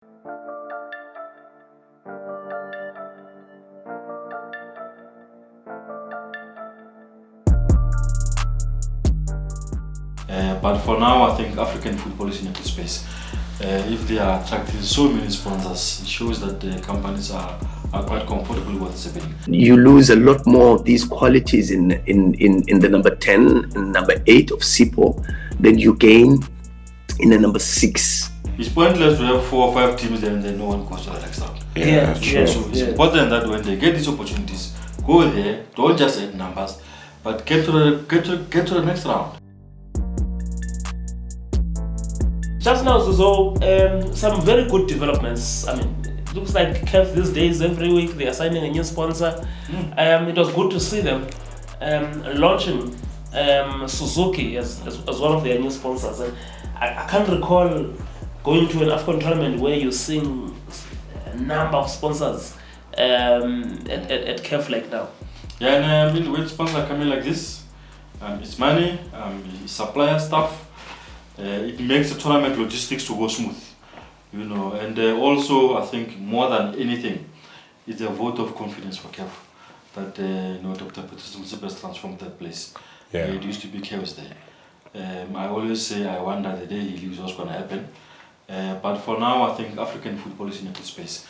But for now, I think African football is in a good space. If they are attracting so many sponsors, it shows that the companies are quite comfortable with what's happening. You lose a lot more of these qualities in the number 10 and number 8 of SIPO than you gain in the number 6. It's pointless to have 4 or 5 teams there and then no one goes to the next round. So it's important that when they get these opportunities, go there, don't just add numbers, but get to the next round. Just now, Suzo, some very good developments. I mean, it looks like CAF these days, every week they are signing a new sponsor. It was good to see them launching Suzuki as one of their new sponsors. And I can't recall going to an AFCON tournament where you're seeing a number of sponsors at CAF like now. Yeah, and I mean, when sponsors come in like this, it's money, it's supplier stuff. It makes the tournament logistics to go smooth, you know, and also I think more than anything, it's a vote of confidence for CAF that Dr. Petrus has transformed that place. It used to be chaos there. I always say I wonder the day he leaves what's going to happen, but for now I think African football is in a good space.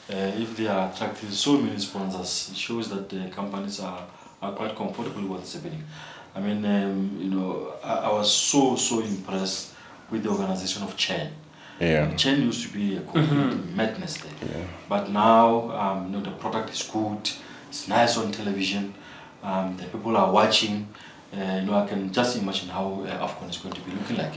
If they are attracting so many sponsors, it shows that the companies are quite comfortable with what's happening. I mean, I was so impressed with the organization of Chen. Chen used to be a complete madness there. But now, the product is good, it's nice on television, the people are watching. I can just imagine how AFCON is going to be looking like,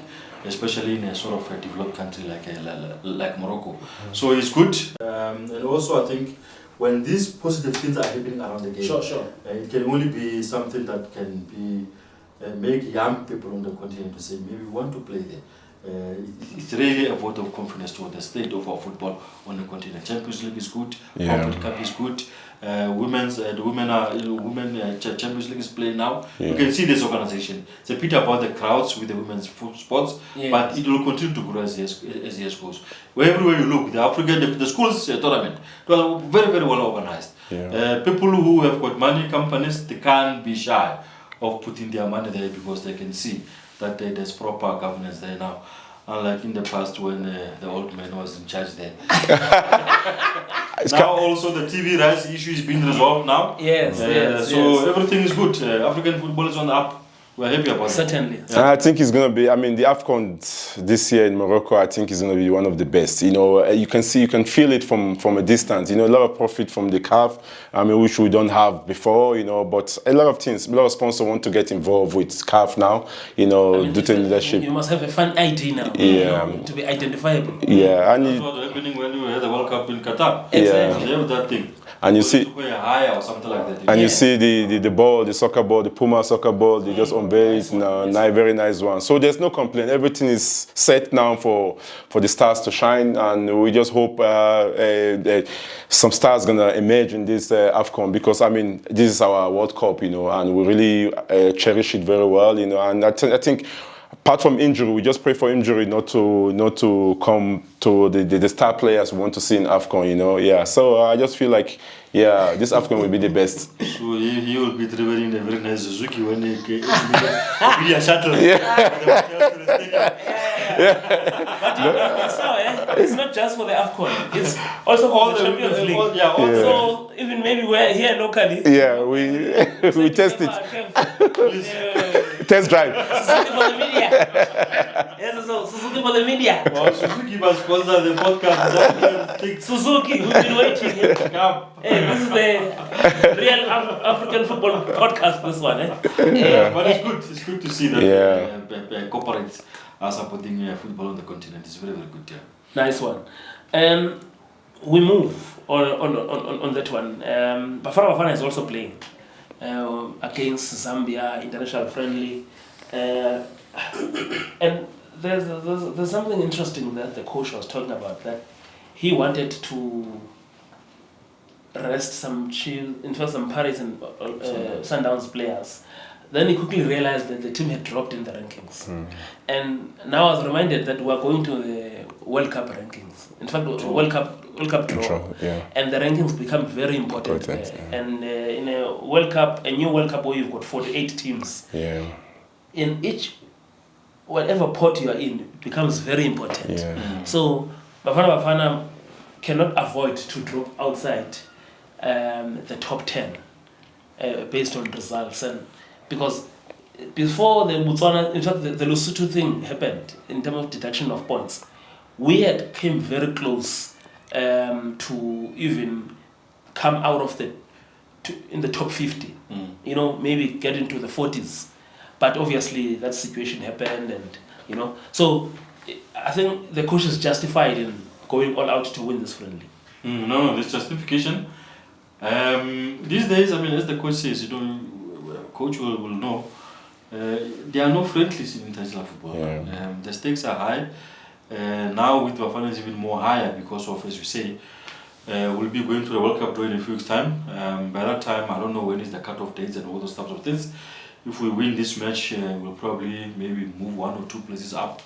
especially in a sort of a developed country like Morocco. So it's good, and also I think when these positive things are happening around the game, it can only be something that can be make young people on the continent to say maybe we want to play there. It's really a vote of confidence to the state of our football on the continent. Champions League is good, World Cup is good. Women Champions League is playing now. You can see this organization. It's a bit about the crowds with the women's sports, but it will continue to grow as years goes. Everywhere you look, the schools tournament, it was very, very well organized. People who have got money, companies, they can't be shy of putting their money there because they can see that there's proper governance there now. Unlike in the past when the old man was in charge there. Now also the TV rights issue is being resolved now. So everything is good. African football is on the up. We're happy about it. Certainly. And I think it's going to be, the AFCON this year in Morocco, I think is going to be one of the best. You can feel it from a distance. A lot of profit from the CAF, which we don't have before, but a lot of sponsors want to get involved with CAF now, due to leadership. You must have a fun ID now, to be identifiable. And that's what happening when you had the World Cup in Qatar. Exactly. They have that thing. And you see, higher or something like that. And you see the ball, the soccer ball, the Puma soccer ball, they just unveil it now, very nice one. So there's no complaint. Everything is set now for the stars to shine, and we just hope some stars gonna emerge in this AFCON, because this is our World Cup, and we really cherish it very well, and I think. Apart from injury, we just pray for injury not to come to the star players we want to see in AFCON, So I just feel like, this AFCON will be the best. So he will be delivering a very nice Suzuki when they get a shuttle. But it's not just for the AFCON, it's also for the Champions League. So even maybe we're here locally. We test it. Test drive. Suzuki for the media. Suzuki for the media. Well, Suzuki must sponsor the podcast. Suzuki, we've been waiting. Hey, this is the real African football podcast, this one. But it's good. It's good to see that corporates are supporting football on the continent. It's very, very good. Nice one. We move on that one. Bafana Bafana is also playing against Zambia, international friendly. And there's something interesting that the coach was talking about, that he wanted to rest some Paris and Sundowns players. Then he quickly realized that the team had dropped in the rankings. And now I was reminded that we are going to the World Cup rankings. In fact, World Cup draw. Yeah. And the rankings become very important. And in a World Cup, a new World Cup where you've got 48 teams. Yeah. In each, whatever pot you are in, it becomes very important. Yeah. So Bafana cannot avoid to drop outside the top 10 based on results, and because before the Botswana, in fact, the Lesotho thing happened in terms of deduction of points, we had came very close to even come out of in the top 50. You know, maybe get into the 40s, but obviously that situation happened, and so I think the coach is justified in going all out to win this friendly. No, this justification. These days, I mean, as the coach says, coach will know. There are no friendlies in international football. Yeah. The stakes are high. Now with Bafana is even more higher because of, as you say, we'll be going to the World Cup draw in a few weeks' time. By that time, I don't know when is the cut-off dates and all those types of things. If we win this match, we'll probably maybe move 1 or 2 places up.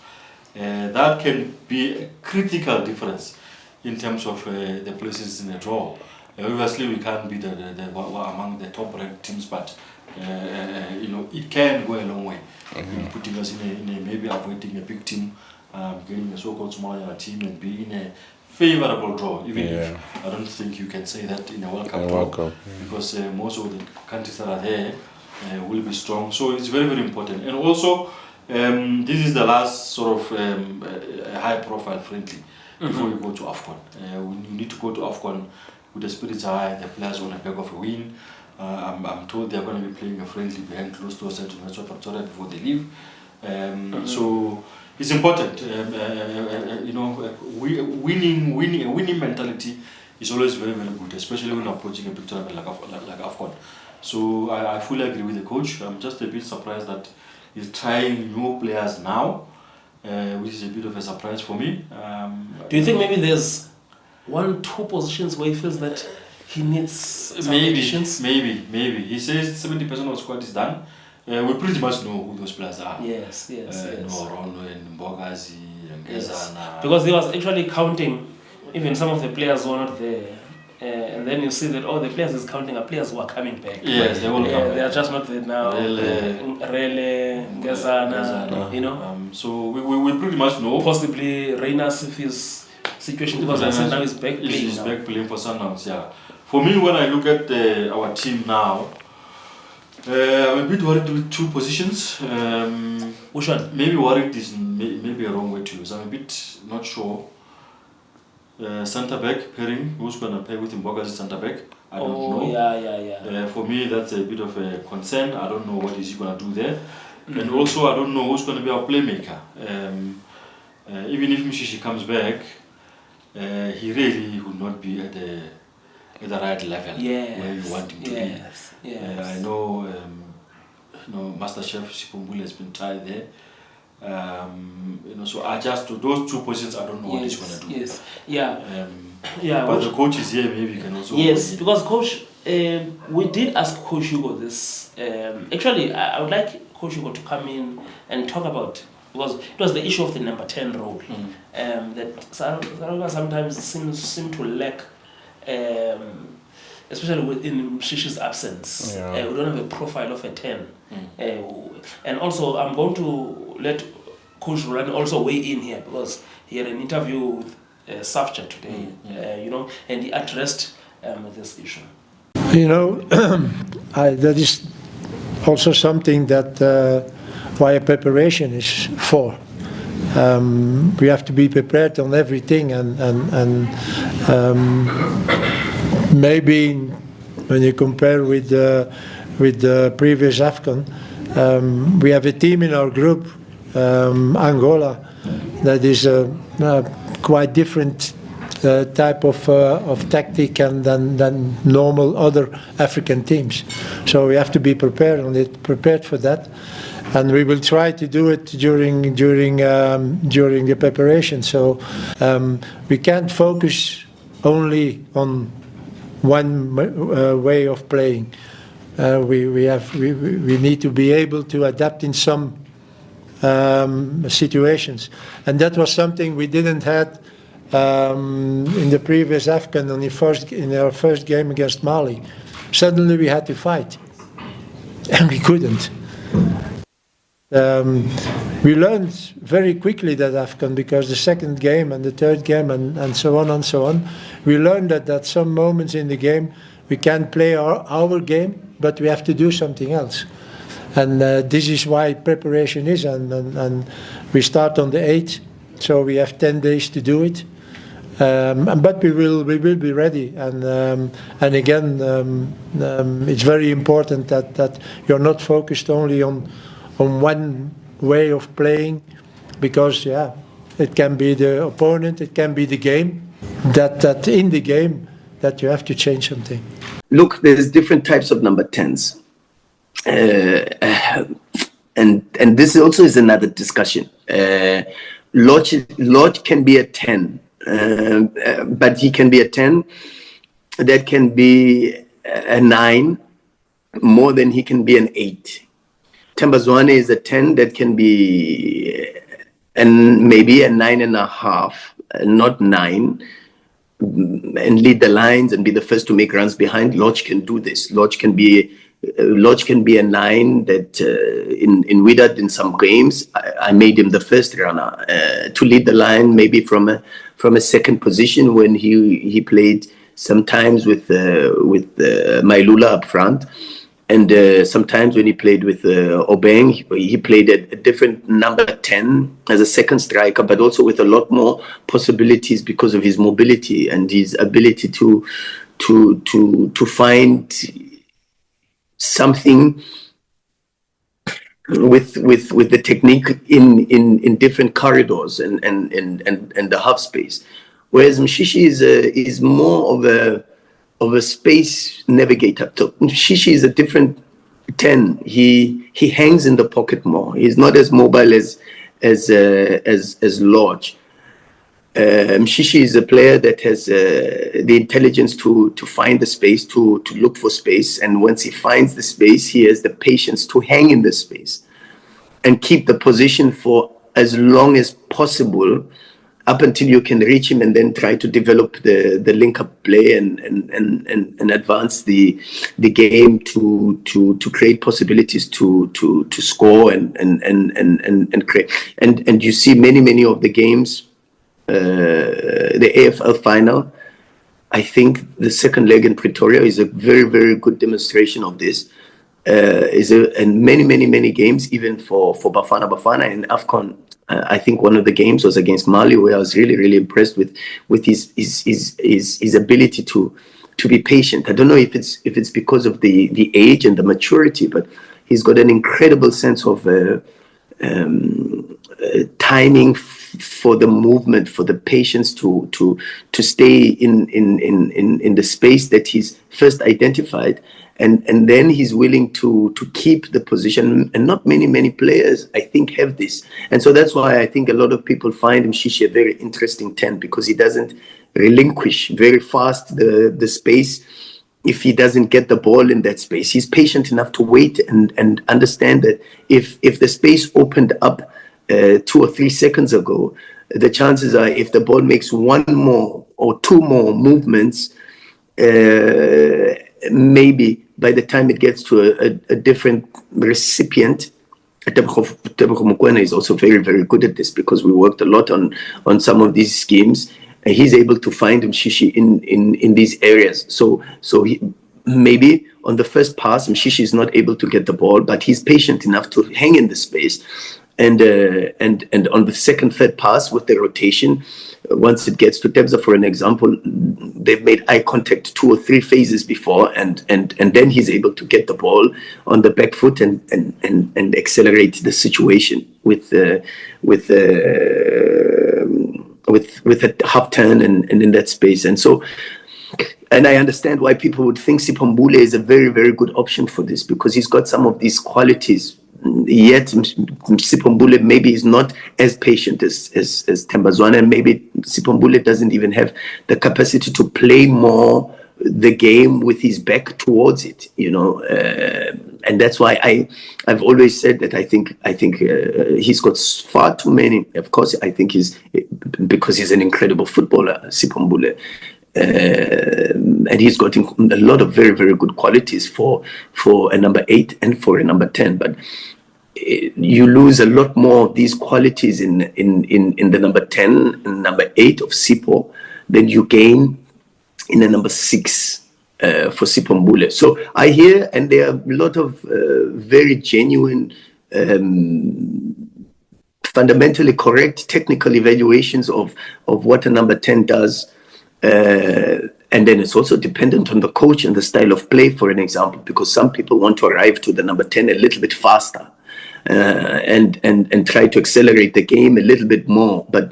That can be a critical difference in terms of the places in the draw. Obviously, we can't be the among the top-ranked teams, but it can go a long way. Putting us in a maybe avoiding a big team, getting a so-called smaller team, and being in a favorable draw. Even if I don't think you can say that in a World Cup draw, because most of the countries that are there will be strong. So it's very, very important. And also, this is the last sort of high-profile friendly before you go to AFCON. You need to go to AFCON with the spirits high. The players want a bag of a win. I'm told they're going to be playing a friendly behind closed doors at University of Pretoria before they leave. So it's important. A winning mentality is always very, very good, especially when approaching a big tournament like AFCON. So I fully agree with the coach. I'm just a bit surprised that he's trying new players now, which is a bit of a surprise for me. Do you think maybe there's 1-2 positions where he feels that he needs some additions? Maybe. He says 70% of the squad is done. We pretty much know who those players are. Yes. Rono and Mbogazi and Gezana. Because he was actually counting even some of the players who are not there. And then you see that the players he's counting are players who are coming back. Yes, they will come back. They are just not there now. Rele, Gezana, So we pretty much know. Possibly Reynas, if his situation, because I said now he's back playing. He's back playing for Sundowns, yeah. For me, when I look at our team now, I'm a bit worried with 2 positions. Which one? Maybe worried is maybe a wrong way to use. I'm a bit not sure. Centre back pairing, who's going to pair with Mbogazi centre back? I don't know. Yeah. For me, that's a bit of a concern. I don't know what is he going to do there. And also, I don't know who's going to be our playmaker. Even if Mshishi comes back, he really would not be at the right level where you want him to be. Yes. I know, Master Chef Mbule has been tried there. So I just those 2 positions, I don't know what he's going to do. Yes. But the coach is here, maybe you can also. Yes, because coach, we did ask Coach Hugo this. Actually, I would like Coach Hugo to come in and talk about, because it was the issue of the number 10 role that Saruga sometimes seem to lack, especially in Mshishi's absence. We don't have a profile of a 10. And also, I'm going to let Coach Rulani also weigh in here, because he had an interview with Safcha today, and he addressed this issue. That is also something that why a preparation is for. We have to be prepared on everything, and maybe when you compare with the previous AFCON, we have a team in our group, Angola, that is quite different type of tactic than normal other African teams. So we have to be prepared for that, and we will try to do it during the preparation. So we can't focus only on one way of playing. We need to be able to adapt in some situations. And that was something we didn't have in the previous AFCON in our first game against Mali. Suddenly we had to fight, and we couldn't. We learned very quickly that AFCON, because the second game and the third game and so on, we learned that at some moments in the game we can't play our game, but we have to do something else. And this is why preparation is, and we start on the 8th, so we have 10 days to do it. But we will be ready, and again, it's very important that you're not focused only on one way of playing, because it can be the opponent, it can be the game, that in the game that you have to change something. Look, there's different types of number 10s. And this also is another discussion. Lorch can be a 10, but he can be a 10 that can be a 9 more than he can be an 8. Tambazwane is a 10 that can be maybe a 9.5, not 9, and lead the lines and be the first to make runs behind. Lorch can do this. Lorch can be a 9 that in Wydad in some games I made him the first runner to lead the line, maybe from a second position when he played sometimes with Mailula up front, and sometimes when he played with Obeng, he played a different number 10 as a second striker, but also with a lot more possibilities because of his mobility and his ability to find something with the technique in different corridors and the half space. Whereas Mshishi is more of a space navigator. So Mshishi is a different 10. He hangs in the pocket more. He's not as mobile as Lorch. Mshishi is a player that has the intelligence to find the space, to look for space, and once he finds the space, he has the patience to hang in the space and keep the position for as long as possible, up until you can reach him, and then try to develop the link-up play and advance the game to create possibilities to score and create. And you see many of the games, the AFL final, I think the second leg in Pretoria is a very good demonstration of this. And many games, even for Bafana in AFCON. I think one of the games was against Mali, where I was really impressed with his ability to be patient. I don't know if it's because of the age and the maturity, but he's got an incredible sense of timing for the movement, for the patience to stay in the space that he's first identified. And then he's willing to keep the position, and not many players, I think, have this. And so that's why I think a lot of people find Mshishi a very interesting 10, because he doesn't relinquish very fast the space if he doesn't get the ball in that space. He's patient enough to wait and understand that if the space opened up 2 or 3 seconds ago, the chances are if the ball makes 1 more or 2 more movements, maybe by the time it gets to a different recipient. Mokwena is also very good at this, because we worked a lot on some of these schemes, and he's able to find Mshishi in these areas. So he, maybe on the first pass, Mshishi is not able to get the ball, but he's patient enough to hang in the space. And on the second, third pass with the rotation, once it gets to Tebza, for an example, they've made eye contact 2 or 3 phases before, and then he's able to get the ball on the back foot and accelerate the situation with a half turn and in that space. And so, and I understand why people would think Mbule is a very good option for this, because he's got some of these qualities. Yet Mbule maybe is not as patient as Tambazwane, and maybe Mbule doesn't even have the capacity to play more the game with his back towards it, and that's why I've always said that I think he's got far too many. Of course, I think because he's an incredible footballer, Sipho Mbule. And he's got a lot of very, very good qualities for a number 8 and for a number 10. But you lose a lot more of these qualities in the number 10 and number 8 of Sipho than you gain in the number 6 for Sipho Mbule. So I hear, and there are a lot of very genuine, fundamentally correct technical evaluations of what a number 10 does. And then it's also dependent on the coach and the style of play, for an example, because some people want to arrive to the number 10 a little bit faster. And try to accelerate the game a little bit more. But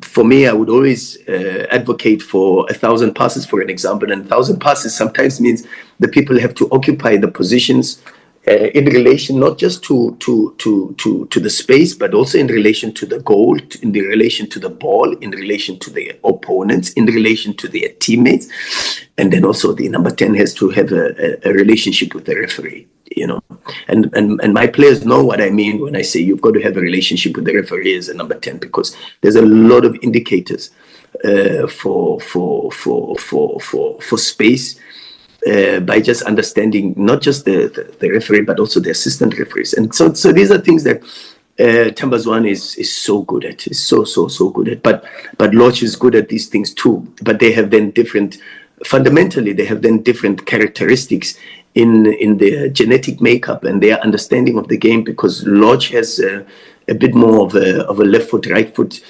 for me, I would always advocate for 1,000 passes, for an example. And 1,000 passes sometimes means the people have to occupy the positions in relation not just to the space, but also in relation to the goal, in the relation to the ball, in relation to the opponents, in relation to their teammates. And then also the number 10 has to have a relationship with the referee. And my players know what I mean when I say you've got to have a relationship with the referee as a number 10, because there's a lot of indicators for space by just understanding not just the referee but also the assistant referees. And so these are things that Tambazwane is so good at. Is so good at. But Lorch is good at these things too. But they have then different characteristics in their genetic makeup and their understanding of the game, because Lorch has a bit more of a left foot, right foot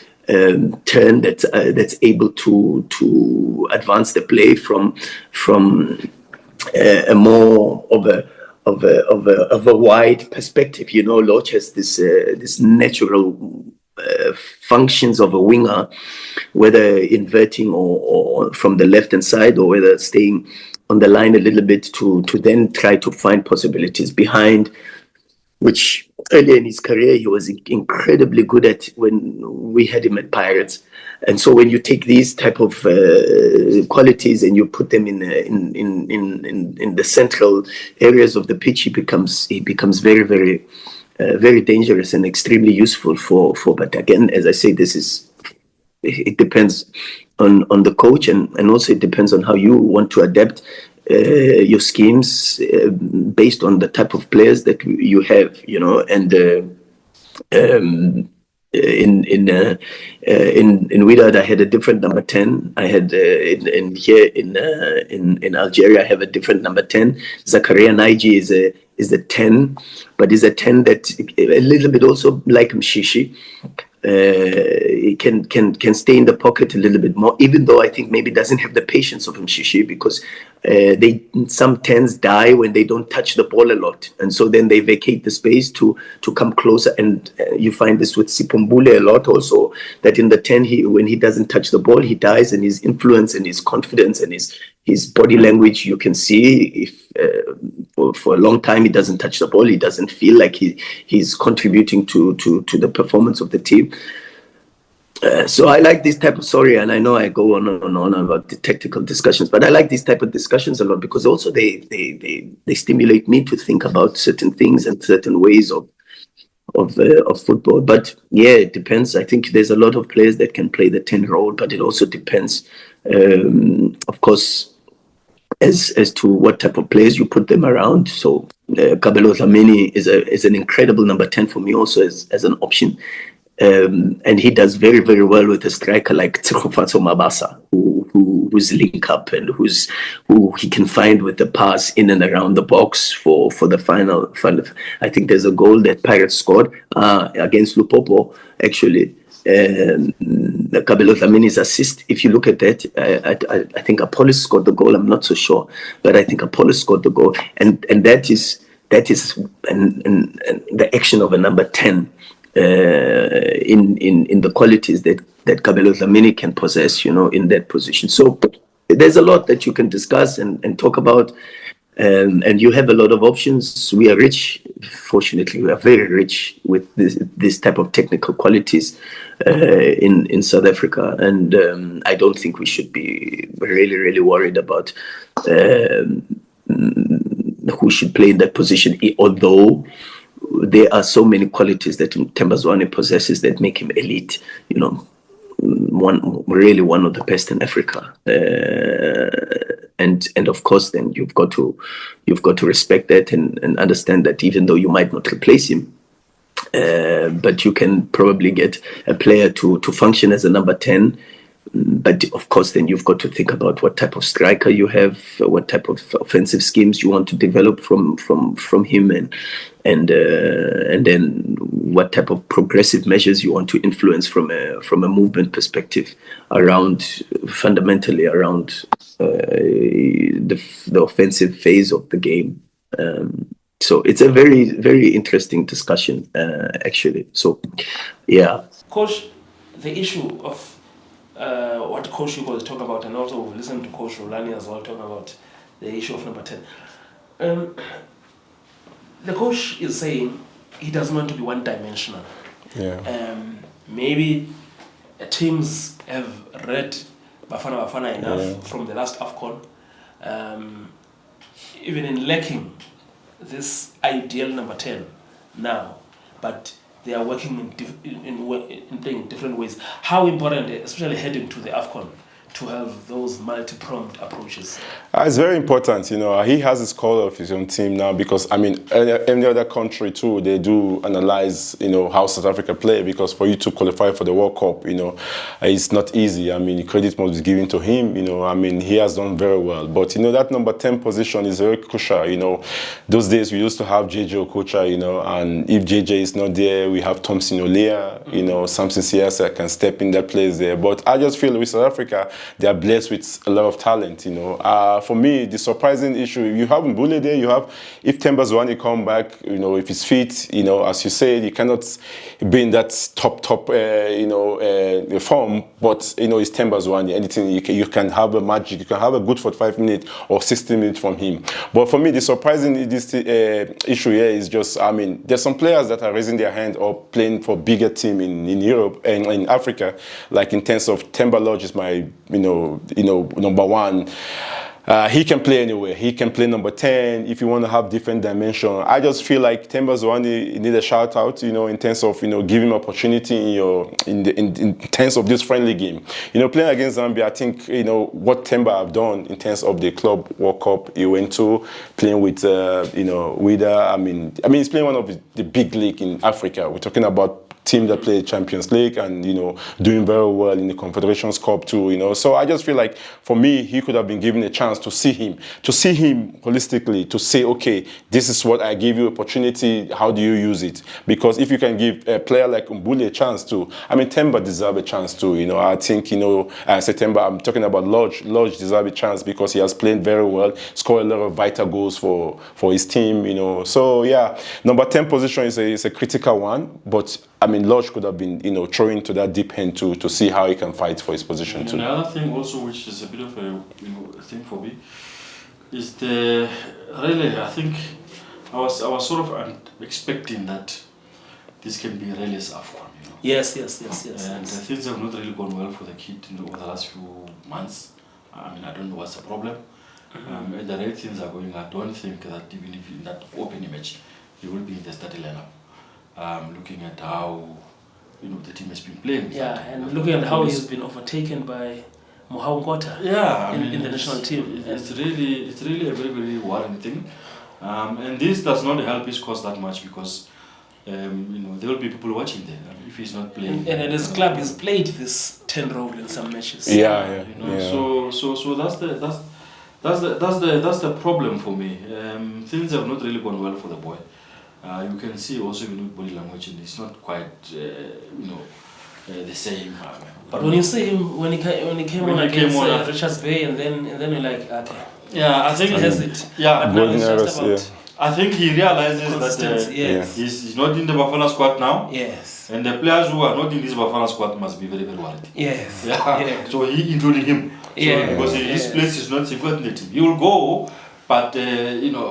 turn that's able to advance the play from a more of a wide perspective. Lorch has this natural functions of a winger, whether inverting or from the left hand side, or whether staying on the line a little bit to then try to find possibilities behind, which earlier in his career he was incredibly good at when we had him at Pirates. And so when you take these type of qualities and you put them in the central areas of the pitch, he becomes very, very very dangerous and extremely useful for. But again, as I say, it depends on the coach, and also it depends on how you want to adapt your schemes based on the type of players that you have, and in Wydad I had a different number 10. I had in Algeria I have a different number 10. Zakaria Naiji is a 10, but is a 10 that a little bit also like Mshishi. Can stay in the pocket a little bit more, even though I think maybe doesn't have the patience of Mshishi, because some 10s die when they don't touch the ball a lot, and so then they vacate the space to come closer. And you find this with Sipho Mbule a lot also, that in the 10 when he doesn't touch the ball, he dies, and his influence and his confidence and his body language, you can see if for a long time he doesn't touch the ball, he doesn't feel like he's contributing to the performance of the team. So I like this type of, sorry, and I know I go on and on about the technical discussions, but I like these type of discussions a lot, because also they stimulate me to think about certain things and certain ways of football. But yeah, it depends. I think there's a lot of players that can play the 10 role, but it also depends, of course, as to what type of players you put them around. So Kabelo Dlamini is an incredible number 10 for me also as an option. And he does very, very well with a striker like Tsegofatso Mabasa, who's link up and who he can find with the pass in and around the box for the final. I think there's a goal that Pirates scored against Lupopo, actually. Kabelo Dlamini's assist, if you look at that, I think Apollo scored the goal. I'm not so sure, but I think Apollo scored the goal, and that is the action of a number 10 in the qualities that Kabelo Dlamini can possess, in that position. So there's a lot that you can discuss and talk about. And you have a lot of options. We are rich, fortunately, we are very rich with this type of technical qualities in South Africa. And I don't think we should be really worried about who should play in that position, although there are so many qualities that Themba Zwane possesses that make him elite. One of the best in Africa, and of course, then you've got to respect that and understand that even though you might not replace him, but you can probably get a player to function as a number 10. But of course, then you've got to think about what type of striker you have, what type of offensive schemes you want to develop from him, and then what type of progressive measures you want to influence from a movement perspective fundamentally around the offensive phase of the game. So it's a very interesting discussion, actually. So, yeah. Coach, the issue of what Coach Hugo was talking about, and also we listened to Coach Rulani as well talking about the issue of number 10. The coach is saying he doesn't want to be one-dimensional. Yeah. Maybe teams have read Bafana enough from the last AFCON, even in lacking this ideal number 10 now, but they are working in playing in different ways. How important, especially heading to the AFCON, to have those multi-pronged approaches? It's very important. He has his call of his own team now because, any other country too, they do analyze, how South Africa play, because for you to qualify for the World Cup, it's not easy. Credit must be given to him. He has done very well. But, that number 10 position is very crucial. Those days we used to have JJ Okocha, and if JJ is not there, we have Thompson Olia, Samson Siasa can step in that place there. But I just feel with South Africa, they are blessed with a lot of talent, For me, the surprising issue, you have Mbule there, if Themba Zwane come back, if he's fit, as you said, you cannot be in that top, form, but, it's Themba Zwane. Anything, you can have a magic, you can have a good 45 minutes or 60 minutes from him. But for me, the surprising issue here is just, there's some players that are raising their hand or playing for bigger team in Europe and in Africa, like in terms of Themba Lorch is my number one. He can play anywhere. He can play number 10 if you want to have different dimension. I just feel like Themba Zwane need a shout out, in terms of, give him opportunity in terms of this friendly game. Playing against Zambia, I think, what Themba have done in terms of the Club World Cup he went to, playing with, he's playing one of the big league in Africa. We're talking about team that play Champions League and, doing very well in the Confederations Cup too, So I just feel like, for me, he could have been given a chance to see him holistically, to say, okay, this is what I give you opportunity, how do you use it? Because if you can give a player like Mbule a chance too, Themba deserves a chance too, I think, September, I'm talking about Lorch deserves a chance because he has played very well, scored a lot of vital goals for his team, So yeah, number 10 position is a critical one, but Lorch could have been, thrown into that deep end to see how he can fight for his position too. Another thing also, which is a bit of a thing for me, is I think I was sort of expecting that this can be Rele's AFCON. Yes. And things have not really gone well for the kid over the last few months. I don't know what's the problem. At the rate things are going, I don't think that even if in that open image, he will be in the starting lineup. Looking at how the team has been playing. And looking at how he's been overtaken by Mohau in the national team. It's really a very, very worrying thing. And this does not help his cause that much because there will be people watching there if he's not playing. And at his club, he's played this 10 role in some matches. So that's the problem for me. Things have not really gone well for the boy. You can see also even with body language, and it's not quite, the same. But when you see him, when he came on against Richards Bay, and then you're like, okay. Yeah, I think he has it. Yeah, but now it's just about I think he realizes that he's not in the Bafana squad now. Yes. And the players who are not in this Bafana squad must be very, very worried. Yes. Yeah. So he including him. Because his place is not secure in the team. He will go, But you know,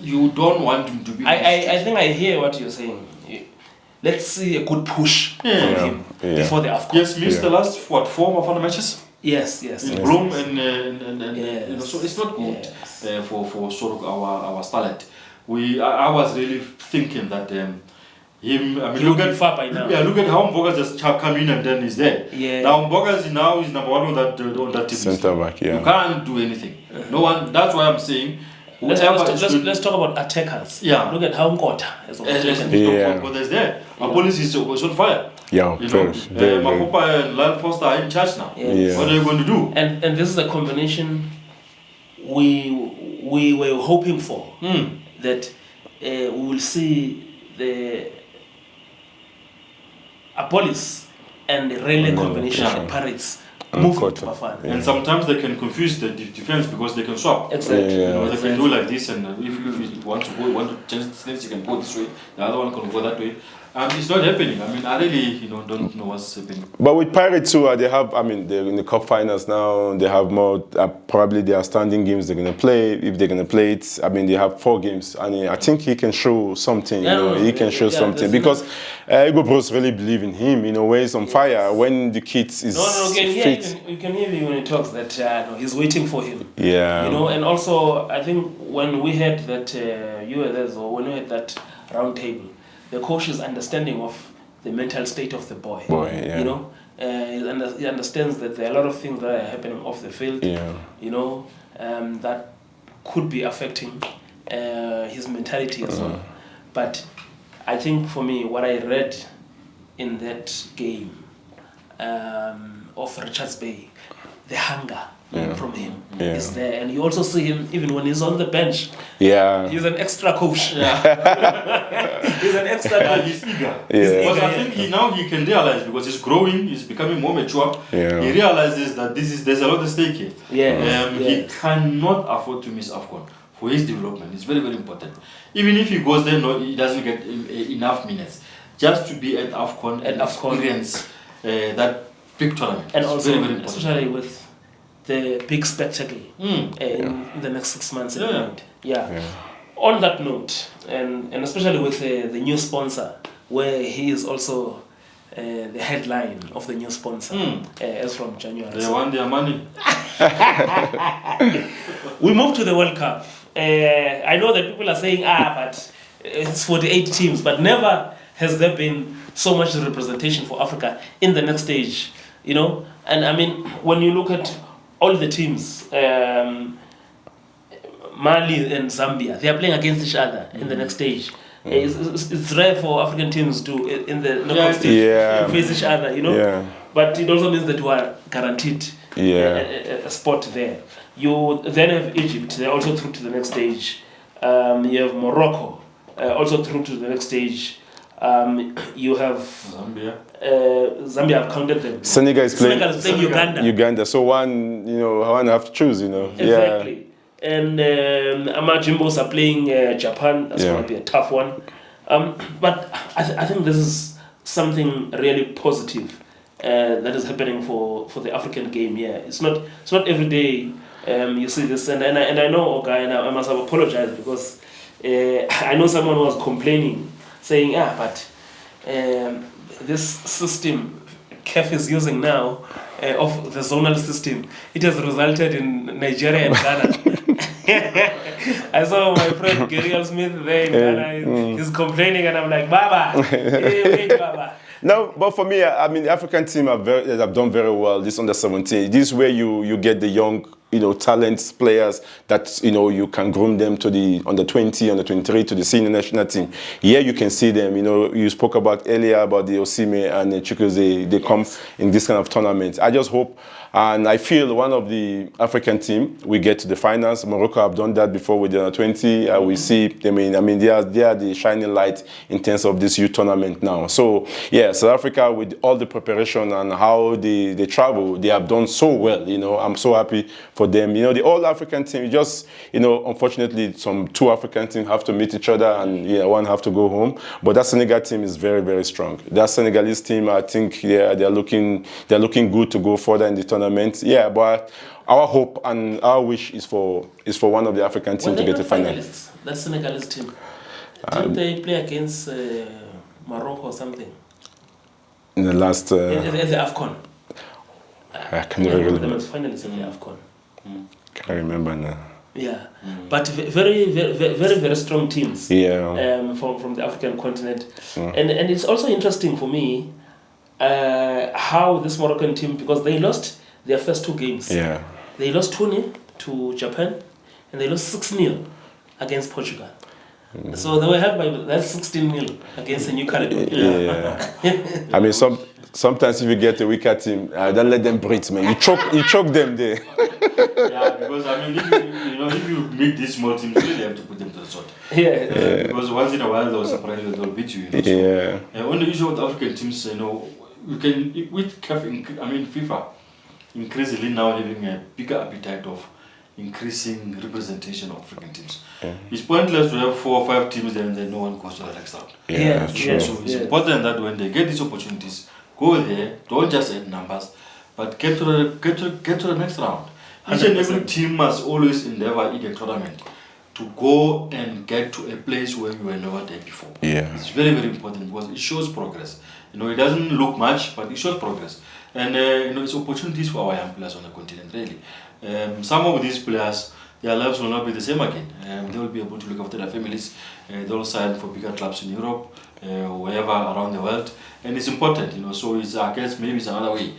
you don't want him to be. I think I hear what you're saying. Let's see a good push from him before the AFCON. Yes, missed the last 4 or 5 matches. Yes. In Bloom and you know, so it's not good Yes. for sort of our talent. I was really thinking that him. I mean, He would be far by now. Yeah, look at how Mboga just come in and then he's there. Yeah. Now Mboga is number 1 on that team. Centre back, yeah. You can't do anything. No one. That's why I'm saying. Let's talk about attackers. Yeah. Look at how Nkota is But there's there. Our policy is on fire. Yeah, You know, very. Makopa and Lyle Foster are in charge now. Yes. What are you going to do? And this is a combination we were hoping for. That we will see the Apolis and the Rayleigh combination of Pirates move to Bafana. And sometimes they can confuse the defense because they can swap. Exactly. You know, they can do like this, and if you want to change the stance, you can go this way. The other one can go that way. It's not happening. I mean, I really, don't know what's happening. But with Pirates too, they have. I mean, they're in the cup finals now. They have more. Probably they are standing games they're gonna play. If they're gonna play it, I mean, they have 4 games, and I think he can show something. He can show something because Ego Bros really believe in him. When he's on fire, when the kid is fit. You can hear me when he talks that he's waiting for him. Yeah. And also I think when we had that you were there, so when we had that round table, the coach's understanding of the mental state of the boy. He understands that there are a lot of things that are happening off the field. That could be affecting his mentality as well. But I think for me, what I read in that game of Richards Bay, the hunger from him is there, and you also see him even when he's on the bench. He's an extra coach. He's an extra coach. He's eager. Because I think he can realize, because he's growing, he's becoming more mature. He realizes that there's a lot at stake here. He cannot afford to miss AFCON for his development. It's very, very important. Even if he goes there, he doesn't get enough minutes. Just to be at AFCON and experience that big tournament. And also, very, very important. especially with the big spectacle in the next 6 months. On that note, and especially with the new sponsor, where he is also the headline of the new sponsor as from January. They want their money. We move to the World Cup. I know that people are saying, but it's 48 teams, but never has there been so much representation for Africa in the next stage, And I mean, when you look at all the teams, Mali and Zambia, they are playing against each other in the next stage. It's rare for African teams to, in the knockout stage, face each other, But it also means that you are guaranteed a spot there. You then have Egypt, they're also through to the next stage. You have Morocco, also through to the next stage. You have Zambia. Zambia, I've counted them. Senegal is playing Uganda. Uganda. So one have to choose, Exactly. And Amajimbos are playing Japan. That's going to be a tough one. But I think this is something really positive that is happening for the African game. It's not every day you see this. And I know, okay, and I must have apologized because I know someone was complaining, saying, but this system CAF is using now of the zonal system, it has resulted in Nigeria and Ghana. I saw my friend Gary Smith there in Ghana. He's complaining, and I'm like, Baba, wait, Baba. No, but for me, I mean, the African team have done very well. This under 17. This is where you get the young, talents, players that you can groom them to the under 20, under 23 to the senior national team. Here you can see them. You spoke about earlier about the Osime and the Chukwueze. They come in this kind of tournament. I just hope. And I feel one of the African team, we get to the finals. Morocco have done that before with the under 20. We see, I mean, they are the shining light in terms of this youth tournament now. So, South Africa, with all the preparation and how they travel, they have done so well. I'm so happy for them. You know, the all African team, just, you know, unfortunately, some 2 African teams have to meet each other and one have to go home. But that Senegal team is very, very strong. That Senegalese team, I think, they're looking good to go further in the tournament. Yeah, but our hope and our wish is for one of the African teams to get to final. That Senegalese team, didn't they play against Morocco or something? In the last... at the AFCON. I can't remember. Them as finalists in the AFCON. Can't remember now. Yeah, but very, very, very, very strong teams. Yeah. From the African continent, and it's also interesting for me how this Moroccan team, because they lost their first 2 games. Yeah. They lost 2-0 to Japan, and they lost 6-0 against Portugal. So they were helped by that 16-0 against the New Caledonia. Yeah. I mean, sometimes if you get a weaker team, don't let them breathe, man. You choke them there. Yeah, because I mean, if you meet these small teams, you really have to put them to the sword. Yeah. Because once in a while they'll surprise you, they'll beat you. On the issue of the African teams, you can with FIFA increasingly now having a bigger appetite of increasing representation of African teams. It's pointless to have 4 or 5 teams and then no one goes to the next round. So it's important that when they get these opportunities, go there. Don't just add numbers, but get to the next round. Each and every team must always endeavor in the tournament to go and get to a place where you were never there before. Yeah. It's very, very important because it shows progress. It doesn't look much, but it shows progress. And it's opportunities for our young players on the continent, really. Some of these players, their lives will not be the same again. They will be able to look after their families. They will sign for bigger clubs in Europe, wherever around the world. And it's important, so I guess maybe it's another way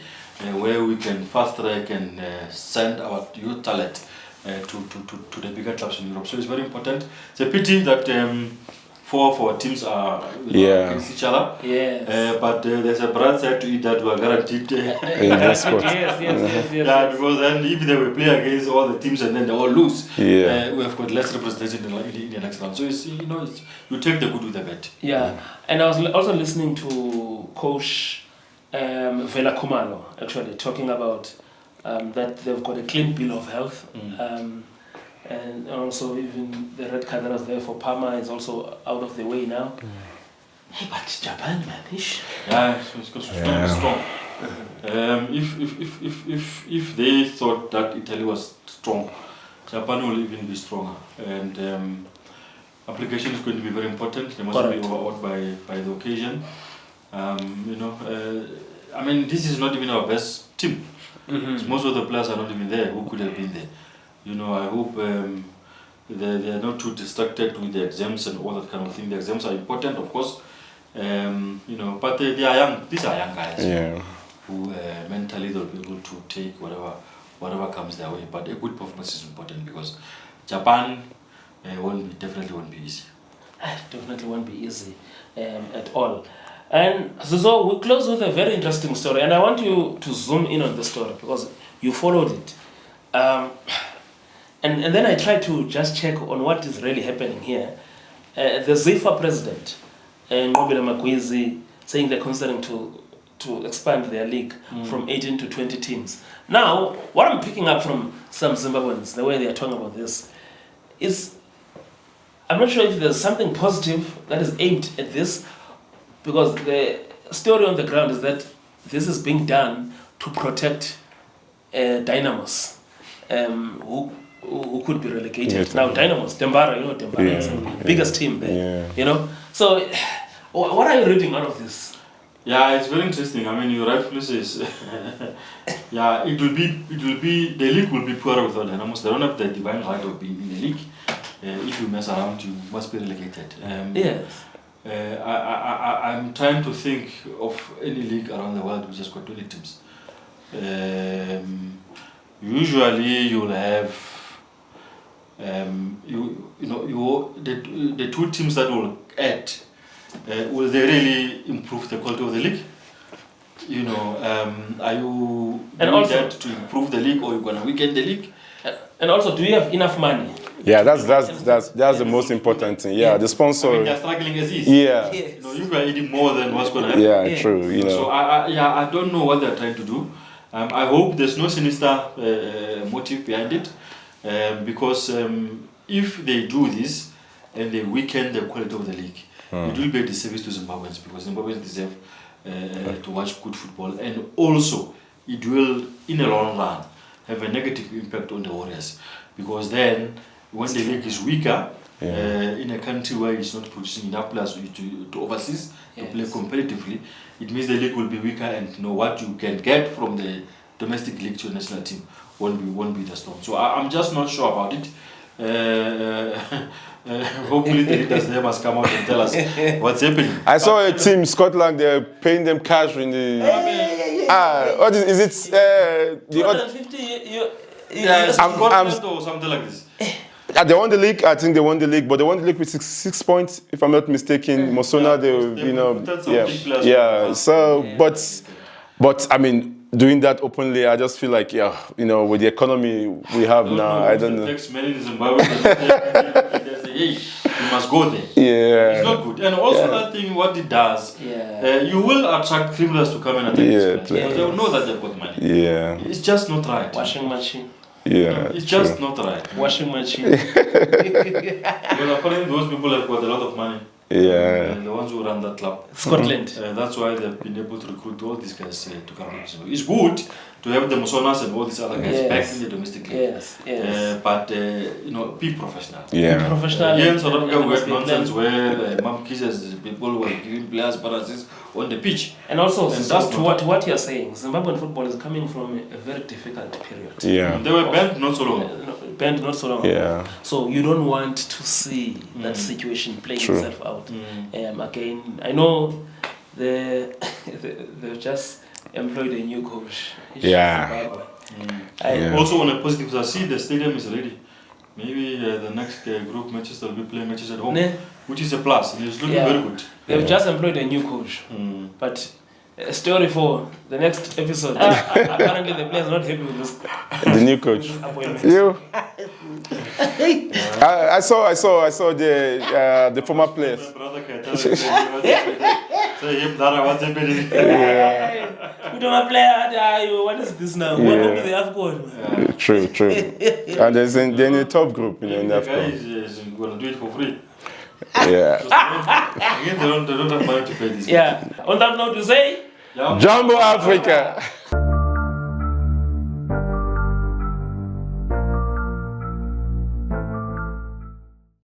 where we can fast track and send our youth talent to the bigger clubs in Europe. So it's very important. It's a pity that 4 of our teams are against each other. Yes. But there's a bright side to it that we are guaranteed. Yes. Because then if they will play against all the teams and then they all lose, we have got less representation in the next round. So it's, you take the good with the bad. Yeah. And I was also listening to Coach Vela Kumalo actually talking about that they've got a clean bill of health. And also even the red card that was there for Parma is also out of the way now. Hey, but Japan, man, ish. Yeah, it's strong. If they thought that Italy was strong, Japan will even be stronger. And application is going to be very important. They must be overawed by the occasion. This is not even our best team. Most of the players are not even there who could have been there. I hope they are not too distracted with the exams and all that kind of thing. The exams are important, of course, but they are young. These are young guys who mentally they'll be able to take whatever comes their way. But a good performance is important because Japan definitely won't be easy. Definitely won't be easy at all. And so we close with a very interesting story, and I want you to zoom in on the story because you followed it. And then I try to just check on what is really happening here. The ZIFA president, Mbule Makwizi, saying they're considering to expand their league from 18 to 20 teams. Now, what I'm picking up from some Zimbabweans, the way they are talking about this, is I'm not sure if there's something positive that is aimed at this, because the story on the ground is that this is being done to protect Dynamos, who could be relegated. Now Dynamos, Dembara, Dembara is the biggest team there. So what are you reading out of this? Yeah, it's very interesting. You rightfully say, it will be the league will be poor without Dynamos. They don't have the divine right of being in the league. If you mess around, you must be relegated. Yes. I'm trying to think of any league around the world which has got 20 teams. Usually you'll have the 2 teams that will add. Will they really improve the quality of the league? Are you doing that to improve the league, or you're gonna weaken the league? And also, do you have enough money? Yeah, that's the most important thing. Yeah, the sponsor. They're struggling as is. Yeah. Yes. You are eating more than what's gonna happen. Yeah, true. So I don't know what they're trying to do. I hope there's no sinister motive behind it, because if they do this and they weaken the quality of the league, it will be a disservice to Zimbabweans, because Zimbabweans deserve to watch good football, and also it will, in the long run, have a negative impact on the Warriors, because then when the league is weaker, in a country where it's not producing enough players to overseas to play competitively, it means the league will be weaker, and what you can get from the domestic league to the national team won't be the strong. So I'm just not sure about it. Hopefully the leaders there must come out and tell us what's happening. I saw a team, Scotland, they're paying them cash in the... What is it? The 250 Scotland or something like this. They won the league. I think they won the league, but they won the league with six points, if I'm not mistaken. Mosona, So, but I mean, doing that openly, I just feel like, with the economy we have now, I don't know. It takes many in Zimbabwe. You must go there. Yeah. It's not good. And also that thing, what it does, you will attract criminals to come and attack this place, because they will know that they've got money. Yeah. It's just not right. Washing machine. Yeah. It's just not right. Washing machine. Because apparently those people have got a lot of money. Yeah. The ones who run that club. Scotland. That's why they've been able to recruit all these guys to come to. It's good to have the Mosonas and all these other guys back in the domestic league. But be professional. Yeah. Be professional. Here in South Africa, we had nonsense where Mam Kisses, people were giving players bonuses on the pitch. And also, to what you're saying, Zimbabwean football is coming from a very difficult period. Yeah. They were banned not so long. Yeah. So you don't want to see that situation playing itself out. Again, I know they've just employed a new coach. Also, on a positive, I see the stadium is ready. Maybe the next group matches they'll be playing matches at home, which is a plus. And it's looking very good. They've just employed a new coach, but a story for the next episode. Apparently, the players are not happy with this. The new coach. You. I saw the former players. My brother can tell you. Say, what's happening? We don't play. What is this now? Welcome to the AFCON. True. And they're in a top group, in The the guy is going to do it for free. Yeah. Again, they don't have money to pay this. On that note, to say, Jumbo Africa.